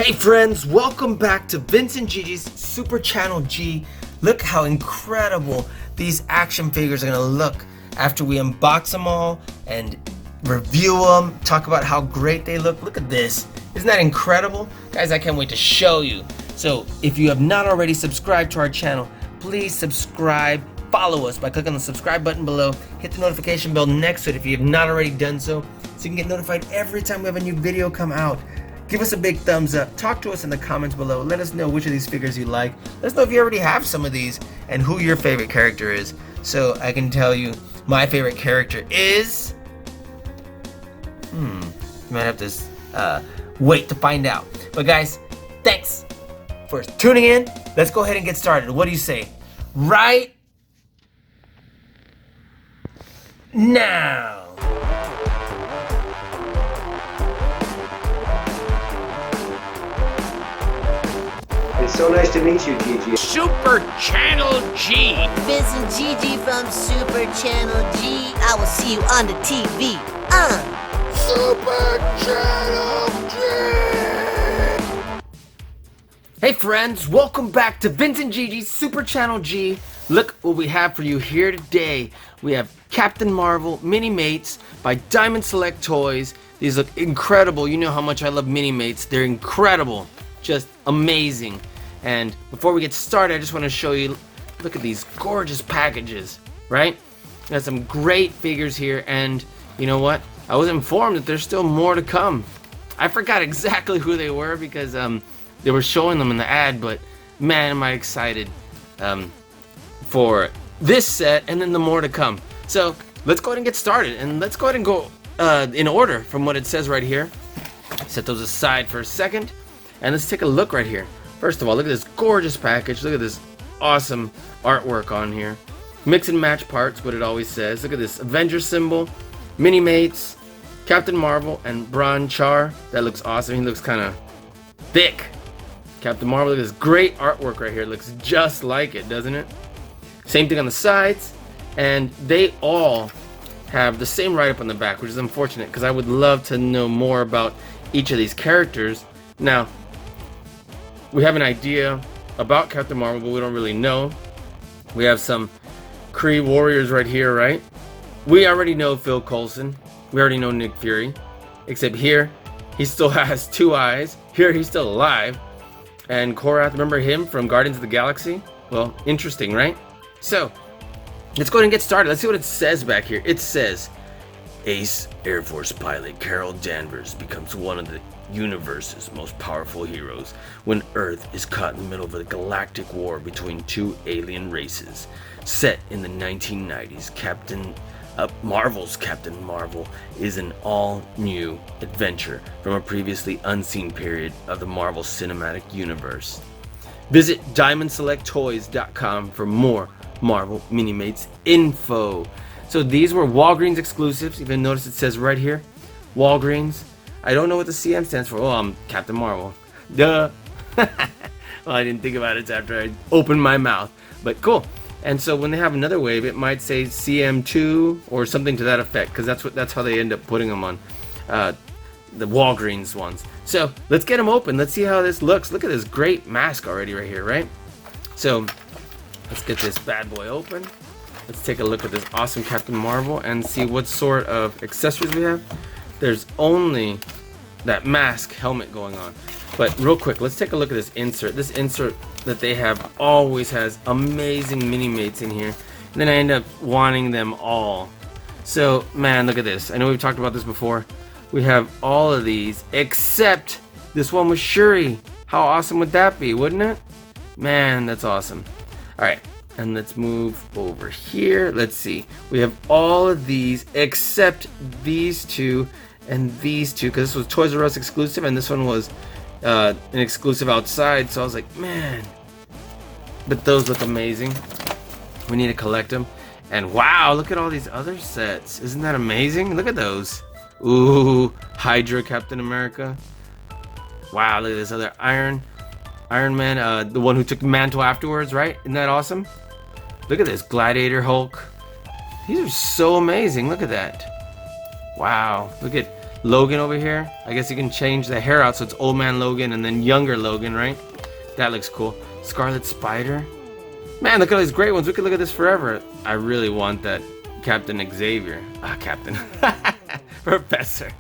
Hey friends, welcome back to Vince and Gigi's Super Channel G. Look how incredible these action figures are gonna look after we unbox them all and review them, talk about how great they look. Look at this. Isn't that incredible? Guys, I can't wait to show you. So if you have not already subscribed to our channel, please subscribe. Follow us by clicking on the subscribe button below. Hit the notification bell next to it if you have not already done so you can get notified every time we have a new video come out. Give us a big thumbs up. Talk to us in the comments below. Let us know which of these figures you like. Let us know if you already have some of these and who your favorite character is. So I can tell you my favorite character is... You might have to wait to find out. But guys, thanks for tuning in. Let's go ahead and get started. What do you say? Right now. It's so nice to meet you, Gigi. Super Channel G. Vince and Gigi from Super Channel G. I will see you on the TV. Super Channel G. Hey friends, welcome back to Vince and Gigi's Super Channel G. Look what we have for you here today. We have Captain Marvel Minimates by Diamond Select Toys. These look incredible. You know how much I love Minimates. They're incredible. Just amazing. And before we get started, I just want to show you, look at these gorgeous packages, right? Got some great figures here, and you know what? I was informed that there's still more to come. I forgot exactly who they were because they were showing them in the ad, but man, am I excited for this set and then the more to come. So let's go ahead and get started, and let's go ahead and go in order from what it says right here. Set those aside for a second, and let's take a look right here. First of all, look at this gorgeous package. Look at this awesome artwork on here. Mix and match parts, what it always says. Look at this Avenger symbol, Minimates, Captain Marvel, and Bron Char. That looks awesome. He looks kind of thick. Captain Marvel, look at this great artwork right here. It looks just like it, doesn't it? Same thing on the sides, and they all have the same write-up on the back, which is unfortunate because I would love to know more about each of these characters. Now, we have an idea about Captain Marvel, but we don't really know. We have some Kree warriors right here, right? We already know Phil Coulson. We already know Nick Fury. Except here, he still has two eyes. Here, he's still alive. And Korath, remember him from Guardians of the Galaxy? Well, interesting, right? So, let's go ahead and get started. Let's see what it says back here. It says, Ace Air Force pilot Carol Danvers becomes one of the universe's most powerful heroes when Earth is caught in the middle of a galactic war between two alien races. Set in the 1990s, Marvel's Captain Marvel is an all-new adventure from a previously unseen period of the Marvel Cinematic Universe. Visit DiamondSelectToys.com for more Marvel Minimates info. So these were Walgreens exclusives. You can notice it says right here, Walgreens. I don't know what the CM stands for. Oh, I'm Captain Marvel. Duh. Well, I didn't think about it after I opened my mouth. But cool. And so when they have another wave, it might say CM2 or something to that effect, because that's how they end up putting them on the Walgreens ones. So let's get them open. Let's see how this looks. Look at this great mask already right here, right? So let's get this bad boy open. Let's take a look at this awesome Captain Marvel and see what sort of accessories we have. There's only that mask helmet going on. But real quick, let's take a look at this insert. This insert that they have always has amazing Minimates in here. And then I end up wanting them all. So, man, look at this. I know we've talked about this before. We have all of these, except this one with Shuri. How awesome would that be, wouldn't it? Man, that's awesome. Alright, and let's move over here. Let's see. We have all of these, except these two and these two, because this was Toys R Us exclusive, and this one was an exclusive outside, so I was like, man, but those look amazing. We need to collect them. And wow, look at all these other sets. Isn't that amazing? Look at those. Ooh, Hydra Captain America. Wow, look at this other Iron Man, the one who took the mantle afterwards, right? Isn't that awesome? Look at this Gladiator Hulk. These are so amazing. Look at that. Wow, look at Logan over here. I guess you can change the hair out so it's old man Logan and then younger Logan, right? That looks cool. Scarlet Spider. Man, look at all these great ones. We could look at this forever. I really want that Captain Xavier. Captain. Professor.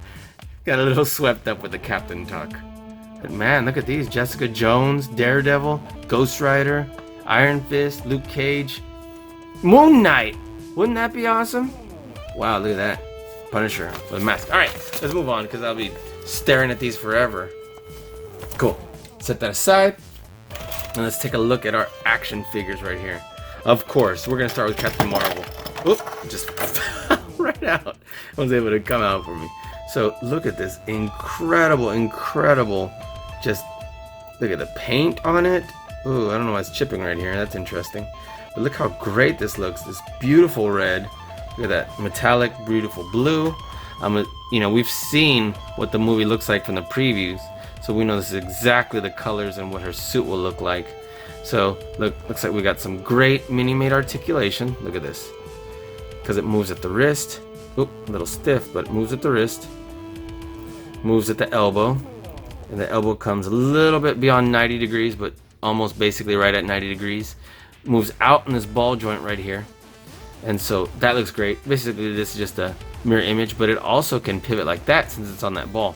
Got a little swept up with the Captain talk. But man, look at these. Jessica Jones, Daredevil, Ghost Rider, Iron Fist, Luke Cage, Moon Knight. Wouldn't that be awesome? Wow, look at that. Punisher with a mask. Alright, let's move on because I'll be staring at these forever. Cool. Set that aside. And let's take a look at our action figures right here. Of course, we're going to start with Captain Marvel. Oop, just fell right out. I was able to come out for me. So look at this incredible, just look at the paint on it. Ooh, I don't know why it's chipping right here. That's interesting. But look how great this looks. This beautiful red. Look at that metallic, beautiful blue. We've seen what the movie looks like from the previews. So we know this is exactly the colors and what her suit will look like. So looks like we got some great Minimate articulation. Look at this. Because it moves at the wrist. Oop, a little stiff, but it moves at the wrist. Moves at the elbow. And the elbow comes a little bit beyond 90 degrees, but almost basically right at 90 degrees. Moves out in this ball joint right here. And so that looks great. Basically this is just a mirror image, but it also can pivot like that since it's on that ball.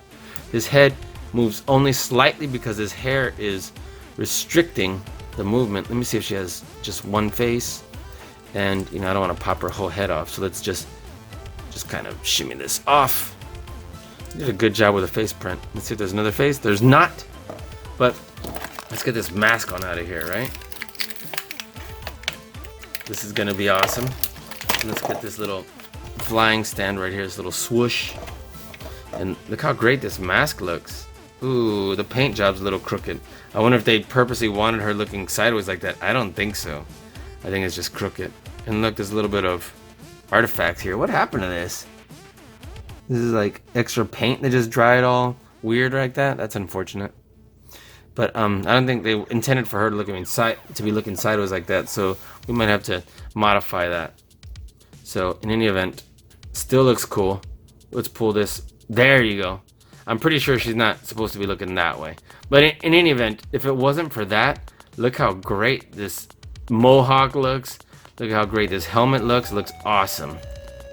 His head moves only slightly because his hair is restricting the movement. Let me see if she has just one face. And I don't want to pop her whole head off, so let's just kind of shimmy this off. Did a good job with the face print. Let's see if there's another face. There's not. But let's get this mask on out of here, right? This is gonna be awesome. And let's get this little flying stand right here, this little swoosh. And look how great this mask looks. Ooh, the paint job's a little crooked. I wonder if they purposely wanted her looking sideways like that. I don't think so. I think it's just crooked. And look, there's a little bit of artifacts here. What happened to this? This is like extra paint that just dried all weird like that. That's unfortunate. But I don't think they intended for her to be looking sideways like that. So we might have to modify that. So in any event, still looks cool. Let's pull this. There you go. I'm pretty sure she's not supposed to be looking that way. But in any event, if it wasn't for that, look how great this mohawk looks. Look how great this helmet looks. It looks awesome.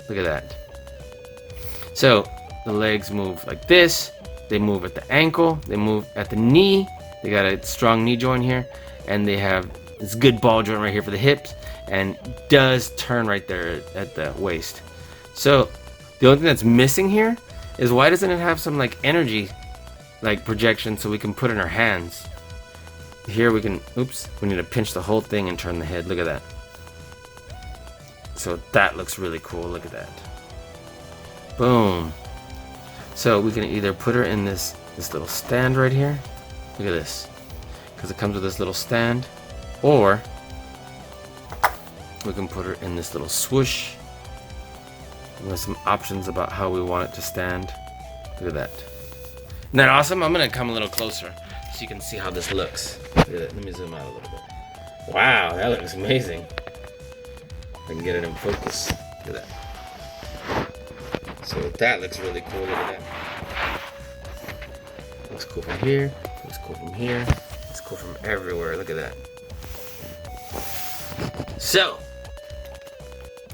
Look at that. So the legs move like this. They move at the ankle. They move at the knee. They got a strong knee joint here. And they have this good ball joint right here for the hips. And does turn right there at the waist. So the only thing that's missing here is why doesn't it have some like energy projection so we can put in our hands. Here we can, we need to pinch the whole thing and turn the head. Look at that. So that looks really cool. Look at that. Boom. So we can either put her in this little stand right here. Look at this. Because it comes with this little stand. Or we can put her in this little swoosh. With some options about how we want it to stand. Look at that. Isn't that awesome? I'm going to come a little closer so you can see how this looks. Look at that. Let me zoom out a little bit. Wow, that looks amazing. I can get it in focus. Look at that. So that looks really cool. Look at that. Looks cool from here. Looks cool from here. Looks cool from everywhere. Look at that. So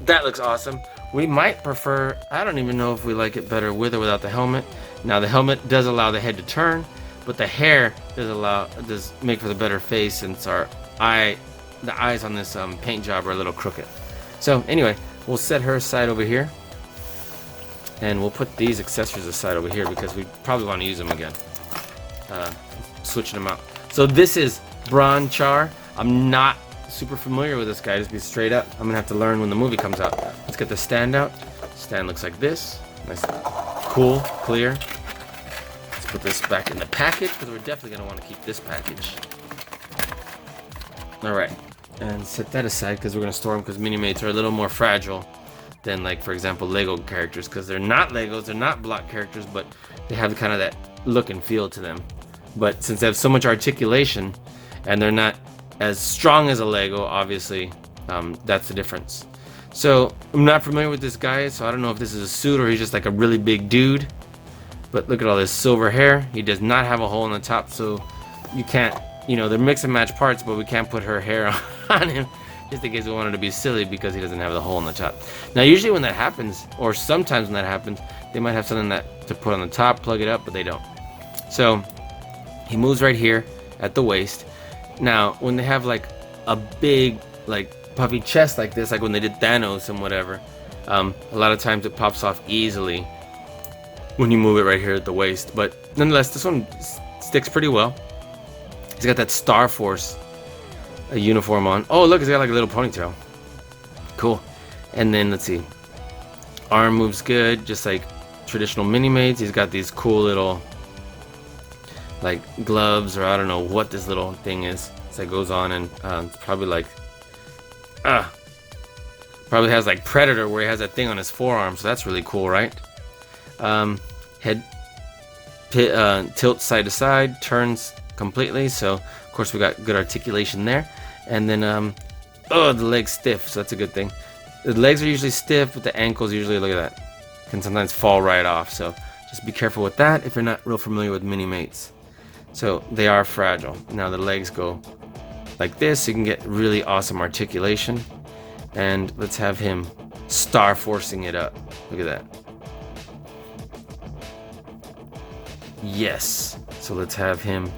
that looks awesome. We might prefer, I don't even know if we like it better with or without the helmet. Now the helmet does allow the head to turn, but the hair does make for the better face since the eyes on this paint job are a little crooked. So anyway, we'll set her aside over here. And we'll put these accessories aside over here because we probably want to use them again. Switching them out. So this is Bron Char. I'm not super familiar with this guy, just be straight up. I'm gonna have to learn when the movie comes out. Let's get the stand out. Stand looks like this. Nice, cool, clear. Let's put this back in the package because we're definitely gonna want to keep this package. All right, and set that aside because we're gonna store them because Minimates are a little more fragile than, like, for example, Lego characters, because they're not Legos, they're not block characters, but they have kind of that look and feel to them. But since they have so much articulation and they're not as strong as a Lego, obviously, that's the difference. So I'm not familiar with this guy, so I don't know if this is a suit or he's just like a really big dude. But look at all this silver hair. He does not have a hole in the top, so you can't, you know, they're mix and match parts, but we can't put her hair on him just in case we wanted to be silly because he doesn't have the hole in the top. Now, usually when that happens, or sometimes when that happens, they might have something that to put on the top, plug it up, but they don't. So he moves right here at the waist. Now, when they have like a big, like puffy chest like this, like when they did Thanos and whatever, a lot of times it pops off easily when you move it right here at the waist. But nonetheless, this one sticks pretty well. He's got that Star Force uniform on. Oh, look, he's got like a little ponytail. Cool. And then let's see. Arm moves good, just like traditional Minimates. He's got these cool little like gloves, or I don't know what this little thing is. So it goes on, and it's probably like probably has like Predator, where he has that thing on his forearm. So that's really cool, right? Head tilts side to side, turns completely. So of course we got good articulation there. And then the leg's stiff, so that's a good thing. The legs are usually stiff, but the ankles usually, look at that, can sometimes fall right off. So just be careful with that if you're not real familiar with Minimates. So they are fragile. Now the legs go like this, so you can get really awesome articulation. And let's have him Star Forcing it up. Look at that. Yes. So let's have him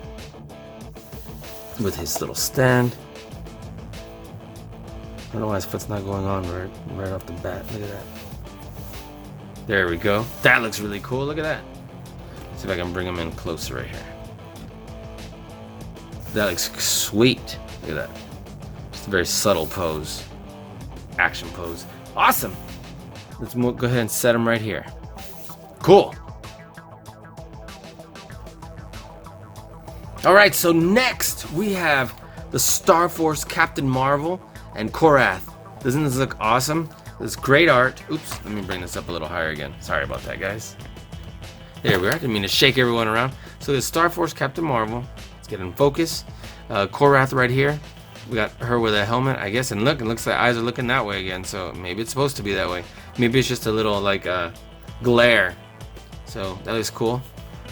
with his little stand. I don't know why his foot's not going on right off the bat. Look at that. There we go. That looks really cool. Look at that. See if I can bring him in closer right here. That looks sweet. Look at that. Just a very subtle pose. Action pose. Awesome. Let's go ahead and set him right here. Cool. Alright, so next we have the Star Force Captain Marvel and Korath. Doesn't this look awesome? This great art. Oops, let me bring this up a little higher again. Sorry about that, guys. There we are. Didn't mean to shake everyone around. So the Star Force Captain Marvel. Let's get in focus. Korath right here. We got her with a helmet, I guess. And look, it looks like eyes are looking that way again. So maybe it's supposed to be that way. Maybe it's just a little like glare. So that looks cool.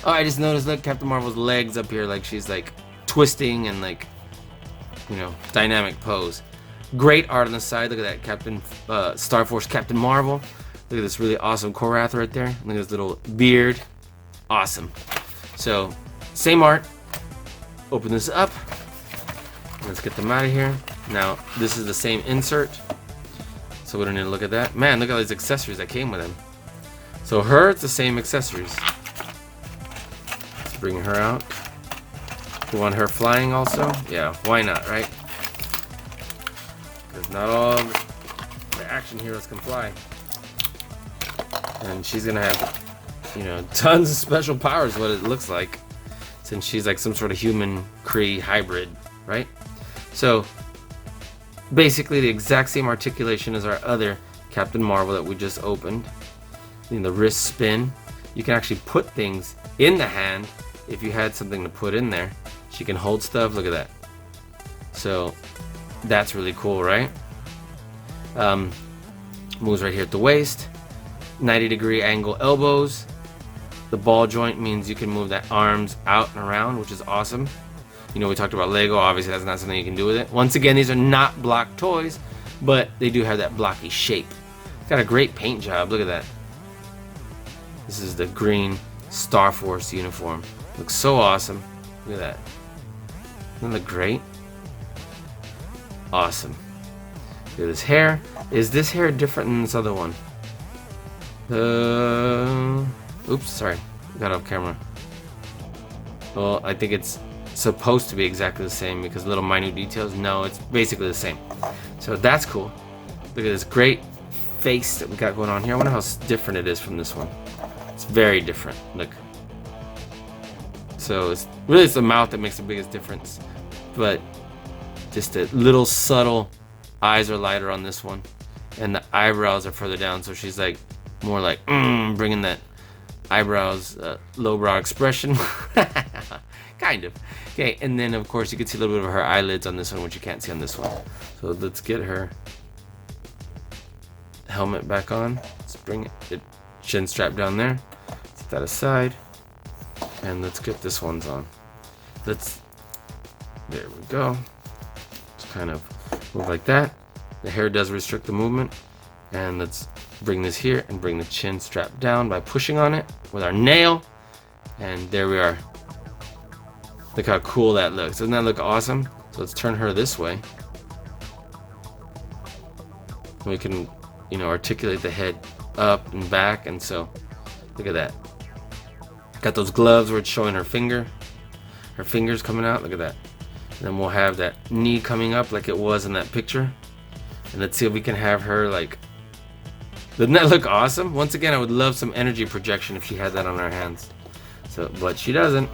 Oh, I just noticed, look, Captain Marvel's legs up here, like she's like twisting and like, you know, dynamic pose. Great art on the side. Look at that, Star Force Captain Marvel. Look at this really awesome Korath right there. Look at his little beard. Awesome. So, same art. Open this up. Let's get them out of here. Now, this is the same insert, so we don't need to look at that. Man, look at all these accessories that came with him. So her, it's the same accessories. Let's bring her out. You want her flying also? Yeah, why not, right? Because not all the action heroes can fly. And she's gonna have, you know, tons of special powers, what it looks like, since she's like some sort of human Kree hybrid, right? So basically the exact same articulation as our other Captain Marvel that we just opened. In the wrist spin, you can actually put things in the hand if you had something to put in there. She can hold stuff. Look at that. So that's really cool, right? Moves right here at the waist. 90-degree angle elbows. The ball joint means you can move the arms out and around, which is awesome. You know, we talked about Lego. Obviously, that's not something you can do with it. Once again, these are not block toys, but they do have that blocky shape. It's got a great paint job. Look at that. This is the green Star Force uniform. Looks so awesome. Look at that. Doesn't that look great? Awesome. Look at this hair. Is this hair different than this other one? Oops, sorry. Got off camera. Well, I think it's supposed to be exactly the same because little minute details. No, it's basically the same. So that's cool. Look at this great face that we got going on here. I wonder how different it is from this one. It's very different. Look. So it's really the mouth that makes the biggest difference, but just a little subtle. Eyes are lighter on this one, and the eyebrows are further down. So she's like more like bringing that eyebrows lowbrow expression. Kind of. Okay, and then of course you can see a little bit of her eyelids on this one, which you can't see on this one. So let's get her helmet back on. Let's bring it chin strap down there. Set that aside. And let's get this one's on. There we go. Just kind of move like that. The hair does restrict the movement. And let's bring this here and bring the chin strap down by pushing on it with our nail. And there we are. Look how cool that looks. Doesn't that look awesome? So let's turn her this way. We can, articulate the head up and back. And so, look at that. Got those gloves where it's showing her finger. Her fingers coming out. Look at that. And then we'll have that knee coming up like it was in that picture. And let's see if we can have her like... Doesn't that look awesome? Once again, I would love some energy projection if she had that on her hands. So, but she doesn't.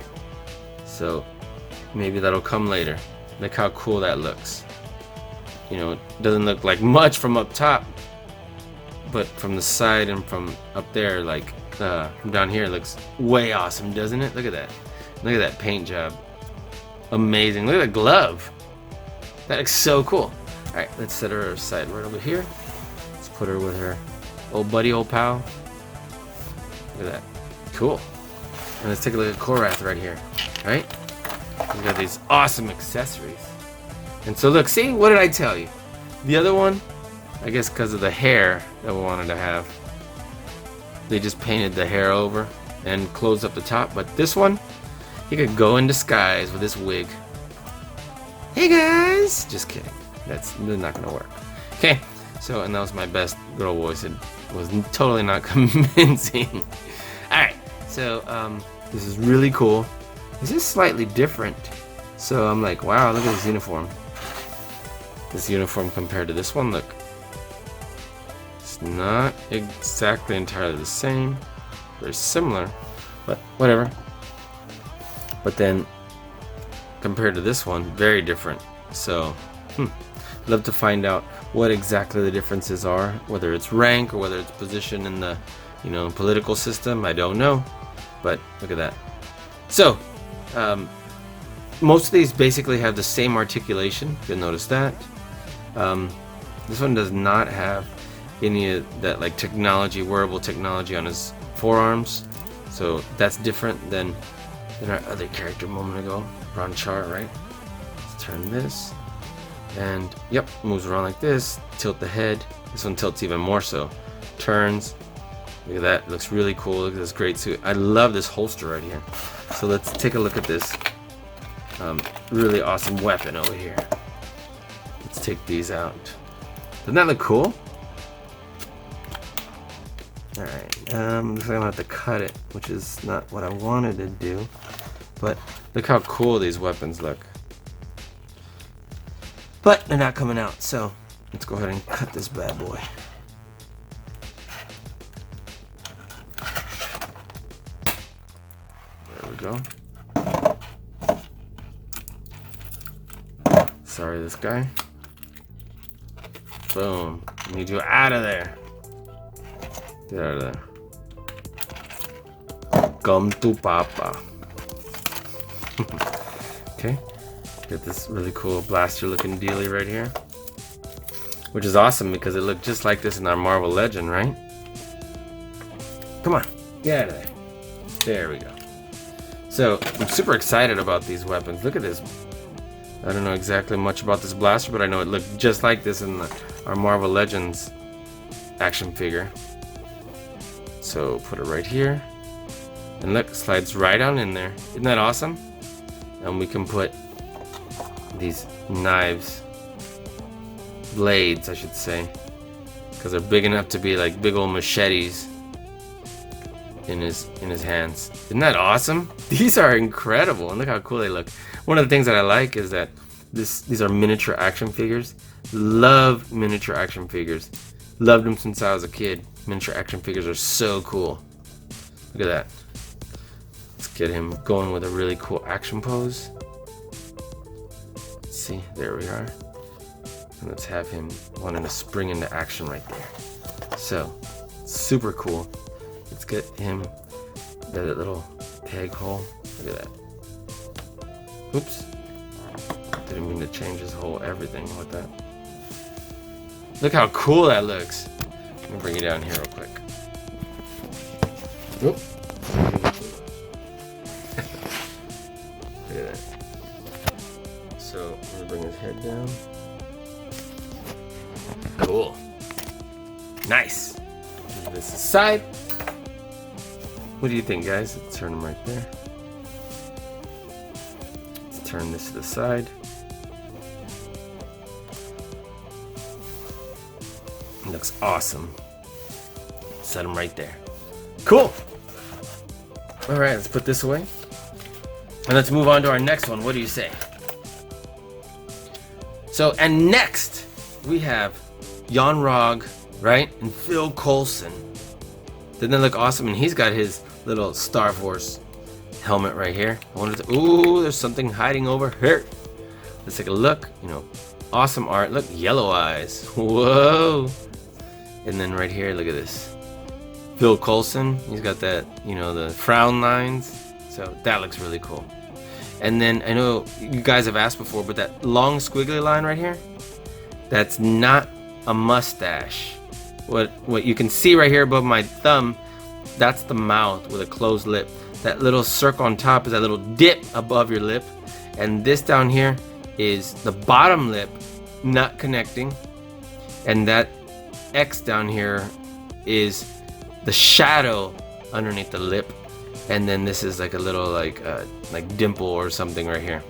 So maybe that'll come later. Look how cool that looks. It doesn't look like much from up top, but from the side and from up there, like from down here, it looks way awesome, doesn't it? Look at that. Look at that paint job. Amazing. Look at that glove. That looks so cool. All right, let's set her aside right over here. Let's put her with her old buddy, old pal. Look at that. Cool. And let's take a look at Korath right here. Right? We've got these awesome accessories. And so look, see, what did I tell you? The other one, I guess because of the hair that we wanted to have, they just painted the hair over and closed up the top. But this one, he could go in disguise with this wig. Hey guys! Just kidding. That's not gonna work. Okay, so, and that was my best girl voice. It was totally not convincing. Alright, so this is really cool. This is slightly different. So I'm like, wow, look at this uniform. This uniform compared to this one, look. It's not exactly entirely the same. Very similar, but whatever. But then, compared to this one, very different. So, love to find out what exactly the differences are, whether it's rank or whether it's position in the, political system. I don't know, but look at that. So, most of these basically have the same articulation. You'll notice that. This one does not have any of that like technology, wearable technology on his forearms. So that's different than our other character a moment ago, Ronchar, right? Let's turn this. And yep, moves around like this. Tilt the head. This one tilts even more so. Turns. Look at that. Looks really cool. Look at this great suit. I love this holster right here. So let's take a look at this really awesome weapon over here. Let's take these out. Doesn't that look cool? Alright, looks like I'm gonna have to cut it, which is not what I wanted to do. But look how cool these weapons look. But they're not coming out, so let's go ahead and cut this bad boy. There we go. Sorry, this guy. Boom. Need you out of there. Get out of there. Come to Papa. Okay. Get this really cool blaster looking dealie right here. Which is awesome because it looked just like this in our Marvel Legend, right? Come on. Get out of there. There we go. So, I'm super excited about these weapons. Look at this. I don't know exactly much about this blaster, but I know it looked just like this in our Marvel Legends action figure. So put it right here. And look, slides right on in there. Isn't that awesome? And we can put these knives, blades I should say, because they're big enough to be like big old machetes in his hands. Isn't that awesome? These are incredible, and look how cool they look. One of the things that I like is that these are miniature action figures. Love miniature action figures. Loved them since I was a kid. Miniature action figures are so cool. Look at that. Let's get him going with a really cool action pose. Let's see, there we are. And let's have him wanting to spring into action right there. So, super cool. Let's get him that little peg hole. Look at that. Oops. Didn't mean to change his whole everything with that. Look how cool that looks. Let me bring you down here real quick. Oop. at that. So I'm gonna bring his head down. Cool. Nice. Move this aside. What do you think, guys? Let's turn him right there. Let's turn this to the side. It looks awesome. Set him right there. Cool. All right, let's put this away. And let's move on to our next one. What do you say? So, and next we have Yon-Rogg, right? And Phil Coulson. Didn't that look awesome? And he's got his little Star Force helmet right here. I wanted to, ooh, there's something hiding over here. Let's take a look. You know, awesome art. Look, yellow eyes. Whoa. And then right here, look at this. Phil Coulson. He's got that, you know, the frown lines. So that looks really cool. And then I know you guys have asked before, but that long squiggly line right here, that's not a mustache. What you can see right here above my thumb, that's the mouth with a closed lip. That little circle on top is that little dip above your lip. And this down here is the bottom lip not connecting. And that X down here is the shadow underneath the lip. And then this is like a little like dimple or something right here.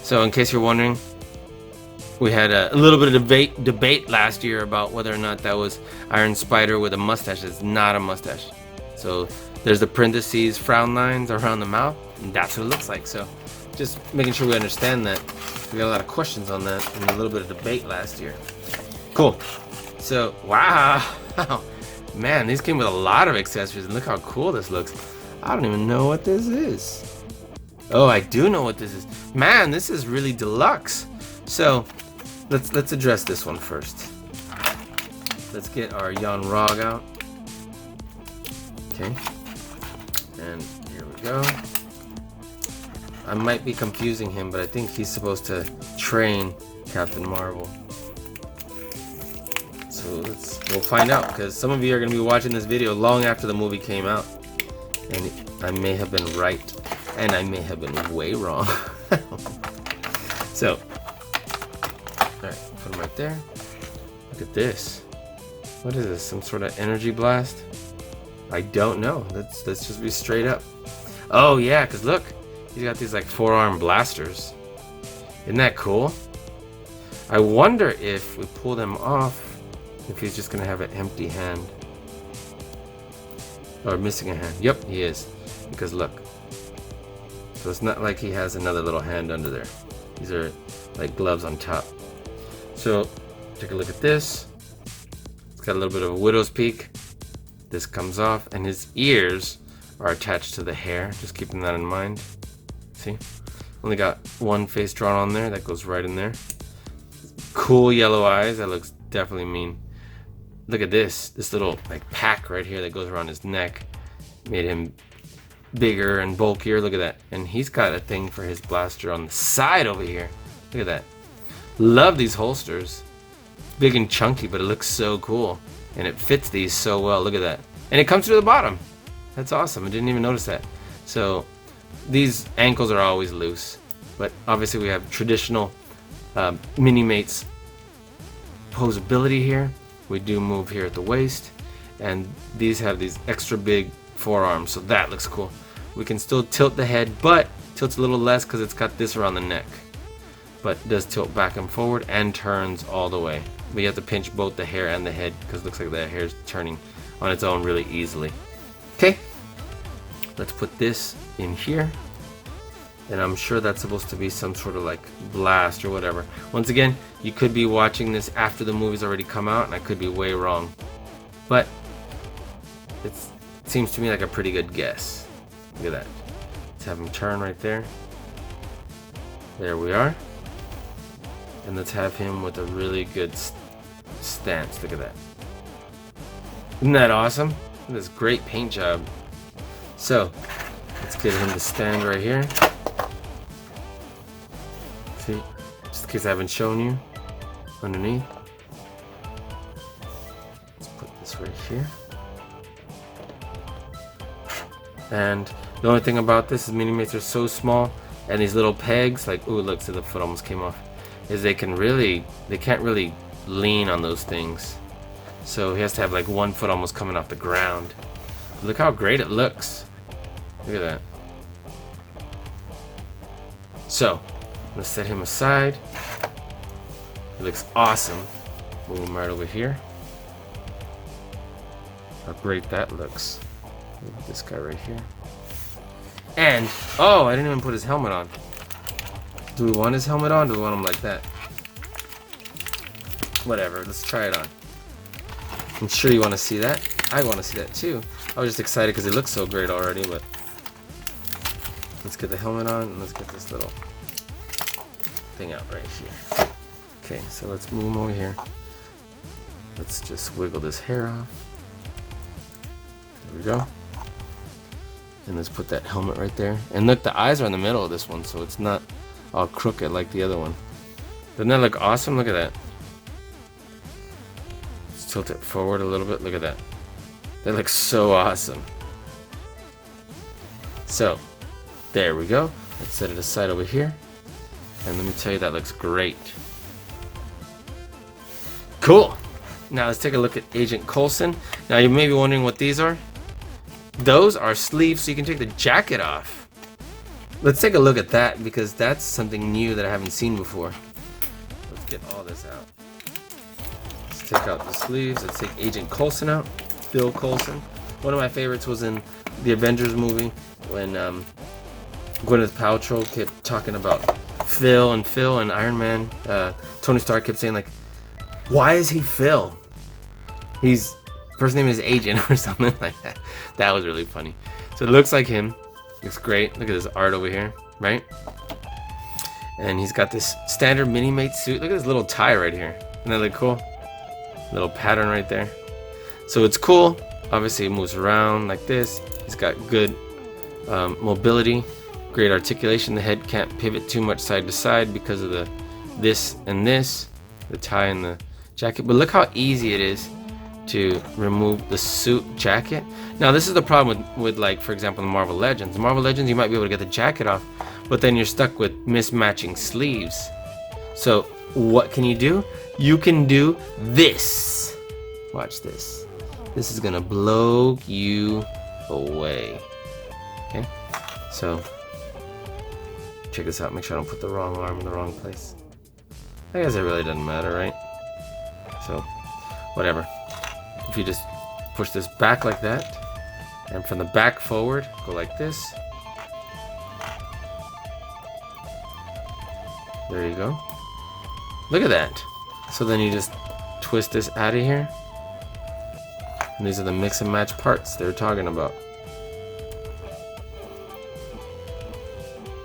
So in case you're wondering, we had a little bit of debate last year about whether or not that was Iron Spider with a mustache. It's not a mustache. So there's the parentheses frown lines around the mouth, and that's what it looks like. So just making sure we understand that. We got a lot of questions on that and a little bit of debate last year. Cool. So wow, man, these came with a lot of accessories, and look how cool this looks. I don't even know what this is. Oh, I do know what this is. Man, this is really deluxe. So let's address this one first. Let's get our Yon-Rogg out. Okay. And here we go. I might be confusing him, but I think he's supposed to train Captain Marvel. So we'll find out, because some of you are going to be watching this video long after the movie came out. And I may have been right, and I may have been way wrong. So, alright, put him right there. Look at this. What is this? Some sort of energy blast? I don't know. Let's just be straight up. Oh yeah, because look, he's got these like forearm blasters. Isn't that cool? I wonder if we pull them off, if he's just gonna have an empty hand. Or missing a hand. Yep, he is. Because look. So it's not like he has another little hand under there. These are like gloves on top. So take a look at this. It's got a little bit of a widow's peak. This comes off, and his ears are attached to the hair. Just keeping that in mind. See? Only got one face drawn on there. That goes right in there. Cool yellow eyes. That looks definitely mean. Look at this little like pack right here that goes around his neck. Made him bigger and bulkier. Look at that. And he's got a thing for his blaster on the side over here. Look at that. Love these holsters. Big and chunky, but it looks so cool. And it fits these so well. Look at that. And it comes through the bottom. That's awesome. I didn't even notice that. So these ankles are always loose. But obviously we have traditional Minimates posability here. We do move here at the waist, and these have these extra big forearms, so that looks cool. We can still tilt the head, but tilts a little less because it's got this around the neck. But it does tilt back and forward and turns all the way. But you have to pinch both the hair and the head because it looks like the hair is turning on its own really easily. Okay, let's put this in here. And I'm sure that's supposed to be some sort of like blast or whatever. Once again, you could be watching this after the movie's already come out, and I could be way wrong. But it seems to me like a pretty good guess. Look at that. Let's have him turn right there. There we are. And let's have him with a really good stance. Look at that. Isn't that awesome? Look at this great paint job. So, let's get him to stand right here. See, just in case I haven't shown you, underneath. Let's put this right here. And the only thing about this is Minimates are so small and these little pegs, like, ooh, look, so the foot almost came off, is they can't really lean on those things. So he has to have like one foot almost coming off the ground. Look how great it looks. Look at that. So, let's set him aside. He looks awesome. Move him right over here. How great that looks. Move this guy right here. And, oh, I didn't even put his helmet on. Do we want his helmet on? Do we want him like that? Whatever, let's try it on. I'm sure you want to see that. I want to see that too. I was just excited because it looks so great already, but let's get the helmet on and let's get this little thing out right here. Okay, so let's move him over here. Let's just wiggle this hair off. There we go. And let's put that helmet right there. And look, the eyes are in the middle of this one, so it's not all crooked like the other one. Doesn't that look awesome? Look at that. Let's tilt it forward a little bit. Look at that. That looks so awesome. So, there we go. Let's set it aside over here. And let me tell you, that looks great. Cool. Now let's take a look at Agent Coulson. Now you may be wondering what these are. Those are sleeves so you can take the jacket off. Let's take a look at that because that's something new that I haven't seen before. Let's get all this out. Let's take out the sleeves. Let's take Agent Coulson out. Bill Coulson. One of my favorites was in the Avengers movie when Gwyneth Paltrow kept talking about Phil and Iron Man. Tony Stark kept saying like, why is he Phil? His first name is Agent or something like that. That was really funny. So it looks like him. Looks great. Look at this art over here, right? And he's got this standard Minimate suit. Look at this little tie right here. Isn't that look cool? Little pattern right there. So it's cool. Obviously it moves around like this. He's got good mobility, great articulation. The head can't pivot too much side to side because of the this and this, the tie and the jacket. But look how easy it is to remove the suit jacket. Now this is the problem with like, for example, the Marvel Legends. Marvel Legends, you might be able to get the jacket off, but then you're stuck with mismatching sleeves. So what can you do? You can do this. Watch this. This is gonna blow you away. Okay, so check this out. Make sure I don't put the wrong arm in the wrong place. I guess it really doesn't matter, right? So whatever. If you just push this back like that, and from the back forward, go like this. There you go. Look at that. So then you just twist this out of here. And these are the mix and match parts they're talking about.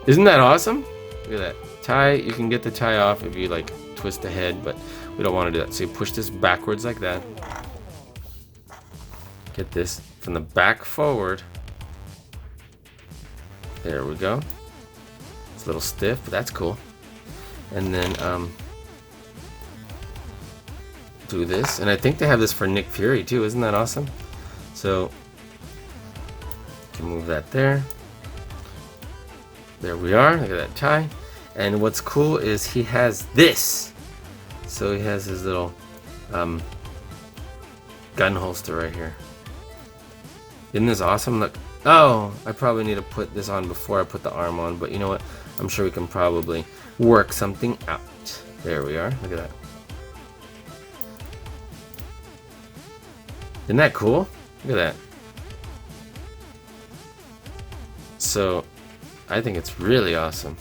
Isn't that awesome? Look at that. Tie, you can get the tie off if you like twist the head, but we don't want to do that. So you push this backwards like that. Get this from the back forward. There we go. It's a little stiff, but that's cool. And then do this, and I think they have this for Nick Fury too. Isn't that awesome? So you can move that there. There we are. Look at that tie. And what's cool is he has this. So he has his little gun holster right here. Isn't this awesome? Look. Oh, I probably need to put this on before I put the arm on, but you know what? I'm sure we can probably work something out. There we are. Look at that. Isn't that cool? Look at that. So, I think it's really awesome.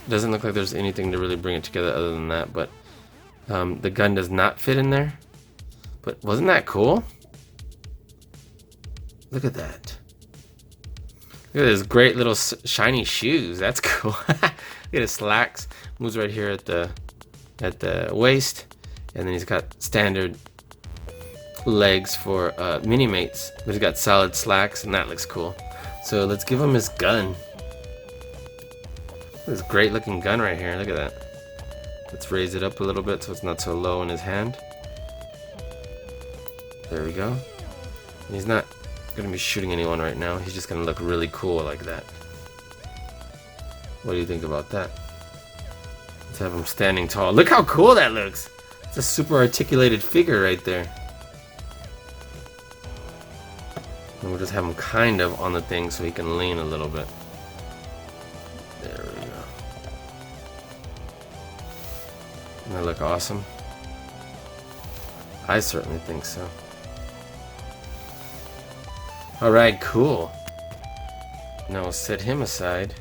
Doesn't look like there's anything to really bring it together other than that, but the gun does not fit in there. But wasn't that cool? Look at that. Look at his great little shiny shoes. That's cool. Look at his slacks. Moves right here at the waist, and then he's got standard legs for Minimates, but he's got solid slacks, and that looks cool. So let's give him his gun. This great looking gun right here. Look at that. Let's raise it up a little bit so it's not so low in his hand. There we go. And he's not gonna be shooting anyone right now. He's just gonna look really cool like that. What do you think about that? Let's have him standing tall. Look how cool that looks. It's a super articulated figure right there. And we'll just have him kind of on the thing so he can lean a little bit. There we go. Doesn't that look awesome? I certainly think so. Alright, cool. Now we'll set him aside.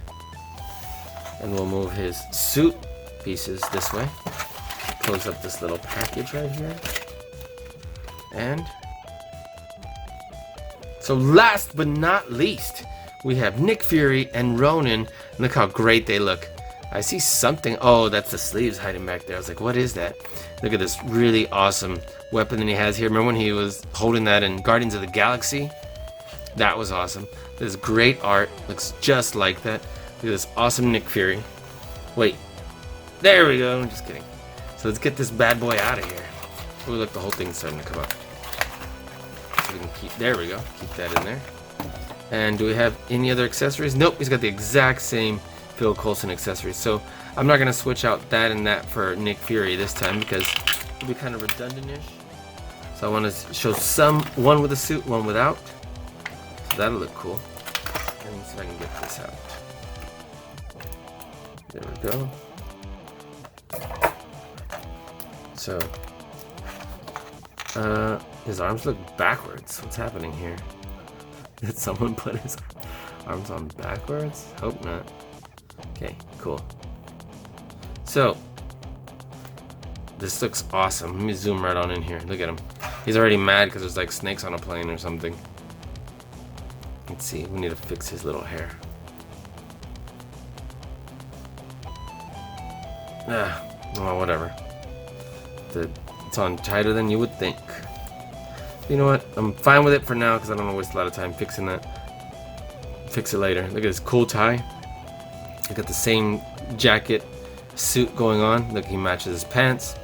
And we'll move his suit pieces this way. Close up this little package right here. And so last but not least, we have Nick Fury and Ronan. Look how great they look. I see something. Oh, that's the sleeves hiding back there. I was like, what is that? Look at this really awesome weapon that he has here. Remember when he was holding that in Guardians of the Galaxy? That was awesome. This great art. Looks just like that. Look at this awesome Nick Fury. Wait. There we go. I'm just kidding. So let's get this bad boy out of here. Oh, look, the whole thing's starting to come up. So we can keep, there we go. Keep that in there. And do we have any other accessories? Nope, he's got the exact same Phil Coulson accessories. So I'm not going to switch out that and that for Nick Fury this time because it'll be kind of redundant-ish. So I want to show one with a suit, one without. So that'll look cool. Let me see if I can get this out. There we go. So, his arms look backwards. What's happening here? Did someone put his arms on backwards? Hope not. Okay, cool. So, this looks awesome. Let me zoom right on in here. Look at him. He's already mad because there's like snakes on a plane or something. Let's see. We need to fix his little hair. Well, whatever. It's on tighter than you would think. You know what? I'm fine with it for now because I don't want to waste a lot of time fixing that. Fix it later. Look at this cool tie. I got the same jacket suit going on. Look, he matches his pants.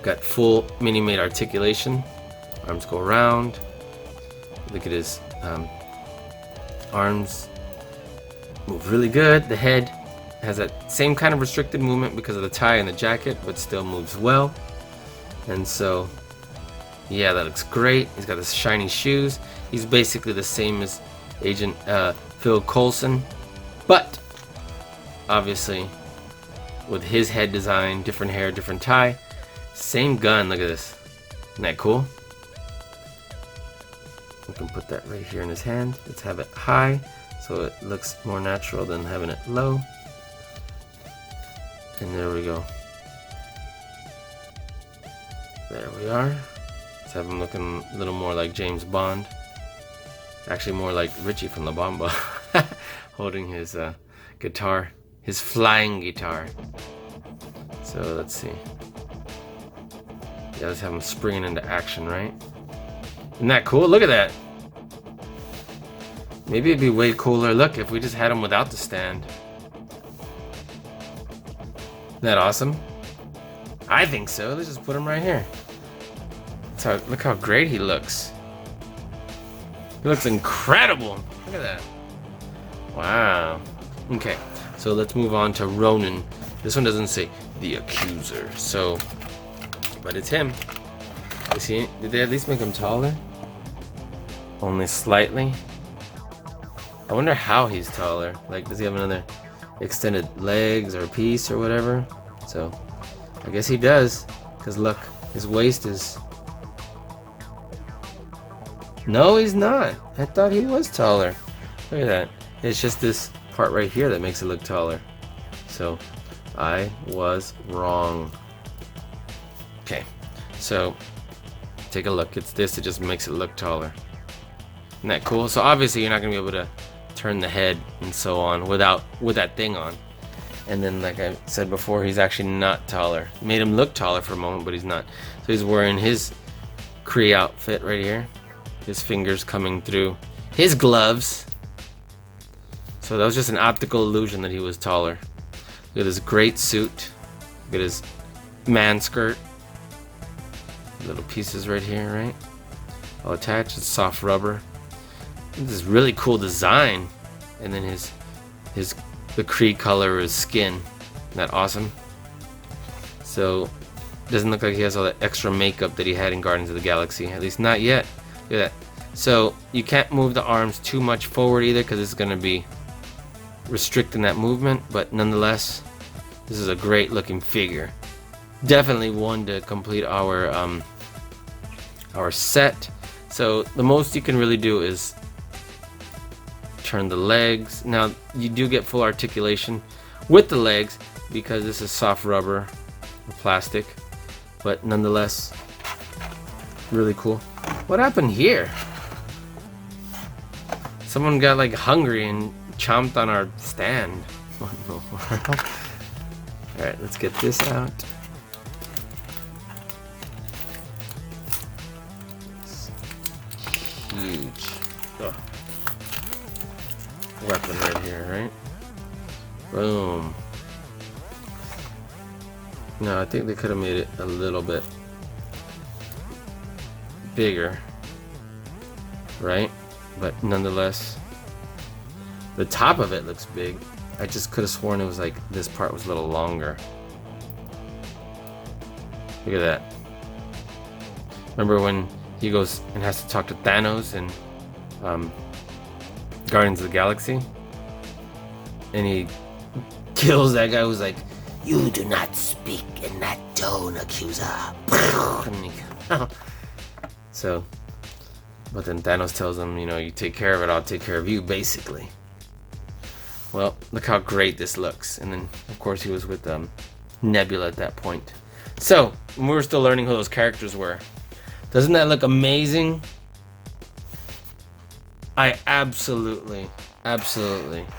Got full Minimate articulation. Arms go around. Look at his arms. Move really good. The head has that same kind of restricted movement because of the tie and the jacket, but still moves well. And so, yeah, that looks great. He's got his shiny shoes. He's basically the same as Agent Phil Coulson, but obviously with his head design, different hair, different tie, same gun. Look at this. Isn't that cool? We can put that right here in his hand. Let's have it high so it looks more natural than having it low. And there we go. There we are. Let's have him looking a little more like James Bond. Actually more like Richie from La Bamba. Holding his guitar. His flying guitar. So let's see. Yeah, let's have him springing into action, right? Isn't that cool? Look at that. Maybe it'd be way cooler, look, if we just had him without the stand. Isn't that awesome? I think so. Let's just put him right here. Look how great he looks. He looks incredible. Look at that. Wow. Okay, so let's move on to Ronan. This one doesn't say the accuser, so, but it's him. Is he? Did they at least make him taller? Only slightly. I wonder how he's taller. Like, does he have another extended legs or piece or whatever? So I guess he does, because look, his waist is... No, he's not. I thought he was taller. Look at that. It's just this part right here that makes it look taller. So I was wrong. Okay, so take a look. It's this, it just makes it look taller. Isn't that cool? So obviously you're not gonna be able to turn the head and so on with that thing on. And then, like I said before, he's actually not taller. Made him look taller for a moment, but he's not. So he's wearing his Kree outfit right here. His fingers coming through his gloves. So that was just an optical illusion that he was taller. Look at this great suit. Look at his man skirt. Little pieces right here, right? All attached. It's soft rubber. This really cool design. And then his the Kree color of his skin. Isn't that awesome? So, doesn't look like he has all that extra makeup that he had in Guardians of the Galaxy. At least not yet. Look at that. So, you can't move the arms too much forward either, because it's going to be restricting that movement. But nonetheless, this is a great looking figure. Definitely one to complete our set. So, the most you can really do is turn the legs. Now, you do get full articulation with the legs, because this is soft rubber or plastic. But nonetheless, really cool. What happened here? Someone got like hungry and chomped on our stand. What in the world? Alright, let's get this out. Huge weapon right here, right? Boom. No, I think they could have made it a little bit bigger, right? But nonetheless, the top of it looks big. I just could have sworn it was like this part was a little longer. Look at that. Remember when he goes and has to talk to Thanos in Guardians of the Galaxy? And he kills that guy who's like, You do not speak in that tone, accuser. So, but then Thanos tells him, you know, you take care of it, I'll take care of you, basically. Well, look how great this looks. And then, of course, he was with Nebula at that point. So, we were still learning who those characters were. Doesn't that look amazing? I absolutely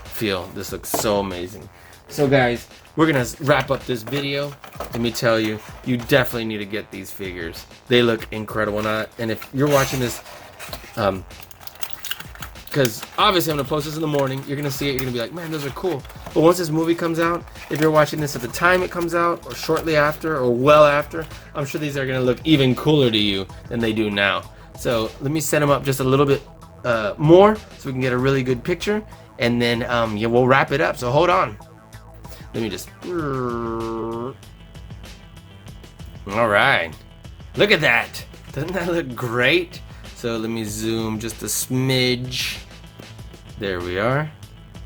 feel this looks so amazing. So, guys, we're gonna wrap up this video. Let me tell you, you definitely need to get these figures. They look incredible. And if you're watching this, because obviously I'm gonna post this in the morning, you're gonna see it, you're gonna be like, man, those are cool. But once this movie comes out, if you're watching this at the time it comes out, or shortly after, or well after, I'm sure these are gonna look even cooler to you than they do now. So let me set them up just a little bit more, so we can get a really good picture, and then yeah, we'll wrap it up. So hold on. Let me just. All right. Look at that. Doesn't that look great? So let me zoom just a smidge. There we are.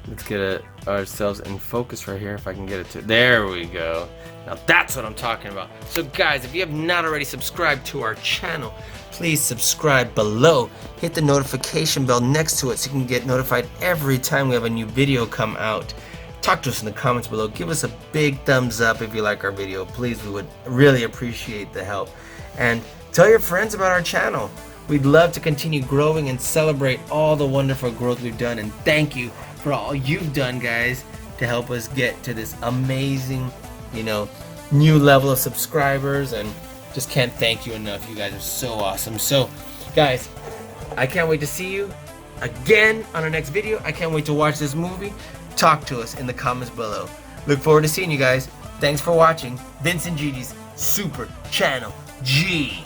Let's get ourselves in focus right here. If I can get it to. There we go. Now that's what I'm talking about. So guys, if you have not already subscribed to our channel, please subscribe below. Hit the notification bell next to it so you can get notified every time we have a new video come out. Talk to us in the comments below. Give us a big thumbs up if you like our video. Please, we would really appreciate the help. And tell your friends about our channel. We'd love to continue growing and celebrate all the wonderful growth we've done. And thank you for all you've done, guys, to help us get to this amazing, you know, new level of subscribers. And just can't thank you enough. You guys are so awesome. So, guys, I can't wait to see you again on our next video. I can't wait to watch this movie. Talk to us in the comments below. Look forward to seeing you guys. Thanks for watching Vincent Gigi's Super Channel G.